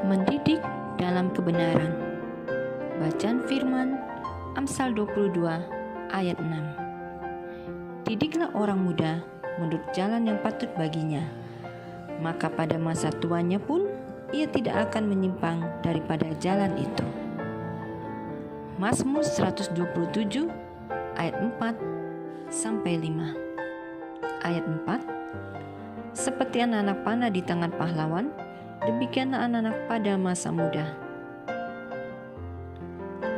Mendidik dalam kebenaran. Bacaan firman Amsal 22 ayat 6. Didiklah orang muda menurut jalan yang patut baginya, maka pada masa tuanya pun ia tidak akan menyimpang daripada jalan itu. Mazmur 127 ayat 4 sampai 5. Ayat 4. Seperti anak-anak panah di tangan pahlawan, demikianlah anak-anak pada masa muda.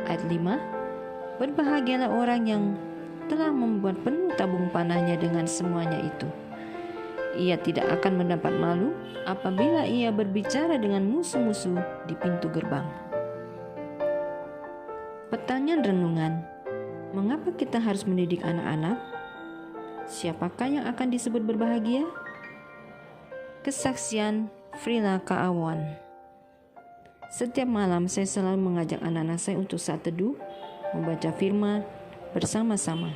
Ayat 5. Berbahagialah orang yang telah membuat penuh tabung panahnya dengan semuanya itu. Ia tidak akan mendapat malu apabila ia berbicara dengan musuh-musuh di pintu gerbang. Pertanyaan renungan: mengapa kita harus mendidik anak-anak? Siapakah yang akan disebut berbahagia? Kesaksian Frila Kaawan. Setiap malam saya selalu mengajak anak-anak saya untuk saat teduh, membaca firman bersama-sama.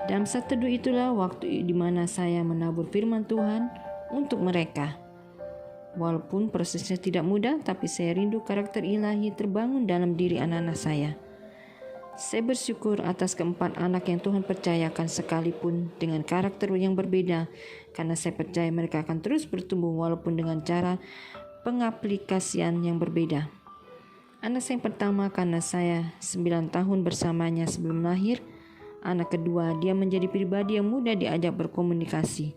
Dalam saat teduh itulah waktu di mana saya menabur firman Tuhan untuk mereka. Walaupun prosesnya tidak mudah, tapi saya rindu karakter ilahi terbangun dalam diri anak-anak saya. Saya bersyukur atas keempat anak yang Tuhan percayakan sekalipun dengan karakter yang berbeda, karena saya percaya mereka akan terus bertumbuh walaupun dengan cara pengaplikasian yang berbeda. Anak saya yang pertama karena saya 9 tahun bersamanya sebelum lahir. Anak kedua, dia menjadi pribadi yang mudah diajak berkomunikasi.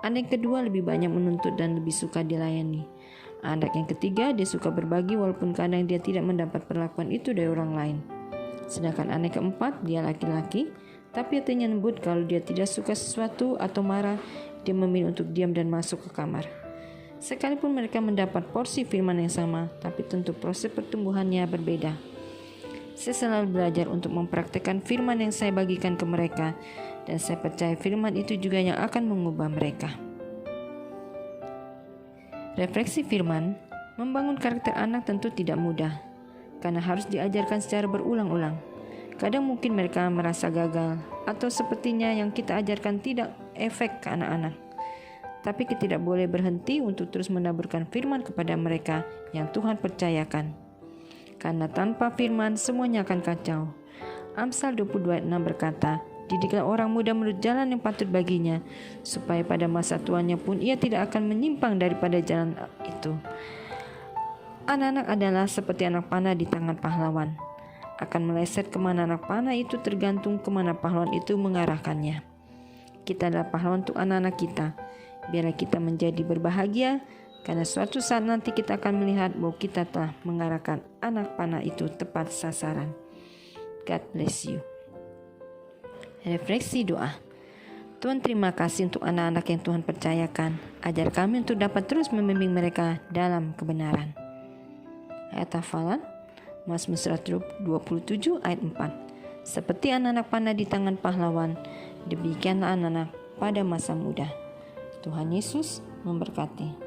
Anak yang kedua lebih banyak menuntut dan lebih suka dilayani. Anak yang ketiga, dia suka berbagi walaupun kadang dia tidak mendapat perlakuan itu dari orang lain. Sedangkan anak keempat, dia laki-laki, tapi hatinya lembut. Kalau dia tidak suka sesuatu atau marah, dia memilih untuk diam dan masuk ke kamar. Sekalipun mereka mendapat porsi firman yang sama, tapi tentu proses pertumbuhannya berbeda. Saya selalu belajar untuk mempraktikkan firman yang saya bagikan ke mereka, dan saya percaya firman itu juga yang akan mengubah mereka. Refleksi firman, membangun karakter anak tentu tidak mudah, karena harus diajarkan secara berulang-ulang. Kadang mungkin mereka merasa gagal, atau sepertinya yang kita ajarkan tidak efek ke anak-anak. Tapi kita tidak boleh berhenti untuk terus menaburkan firman kepada mereka yang Tuhan percayakan. Karena tanpa firman semuanya akan kacau. Amsal 22 ayat 6 berkata, didiklah orang muda menurut jalan yang patut baginya, supaya pada masa tuanya pun ia tidak akan menyimpang daripada jalan itu. Anak-anak adalah seperti anak panah di tangan pahlawan. Akan meleset kemana anak panah itu tergantung kemana pahlawan itu mengarahkannya. Kita adalah pahlawan untuk anak-anak kita. Biarlah kita menjadi berbahagia, karena suatu saat nanti kita akan melihat bahwa kita telah mengarahkan anak panah itu tepat sasaran. God bless you. Refleksi doa. Tuhan, terima kasih untuk anak-anak yang Tuhan percayakan. Ajar kami untuk dapat terus membimbing mereka dalam kebenaran. Ayat hafalan Mazmur 127 ayat 4. Seperti anak-anak panah di tangan pahlawan, demikianlah anak-anak pada masa muda. Tuhan Yesus memberkati.